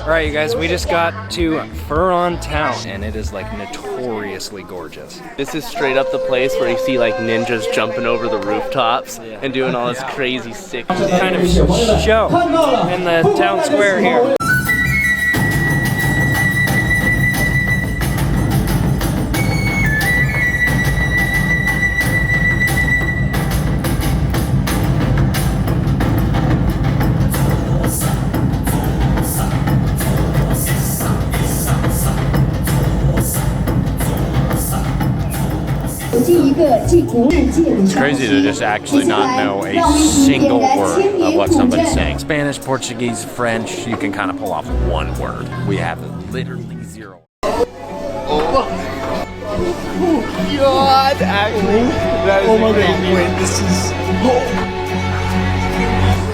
Alright, you guys, we just got to Furong Town, and it is like notoriously gorgeous. This is straight up the place where you see like ninjas jumping over the rooftops and doing all this crazy sick kind of show in the town square here. It's crazy to just actually not know a single word of what somebody's saying. Spanish, Portuguese, French, you can kind of pull off one word. We have literally zero. Oh God, actually, that is my God, wait, this is...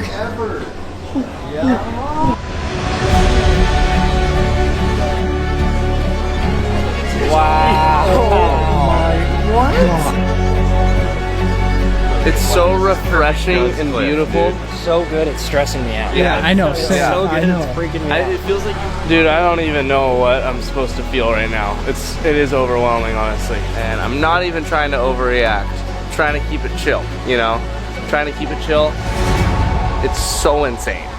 forever. Yeah. Wow. What? It's so refreshing and beautiful. So good at stressing me out. Yeah, I know. So good I know. at freaking me out. It feels like, dude, I don't even know what I'm supposed to feel right now. It is overwhelming, honestly. And I'm not even trying to overreact. I'm trying to keep it chill, you know? Trying to keep it chill. It's so insane.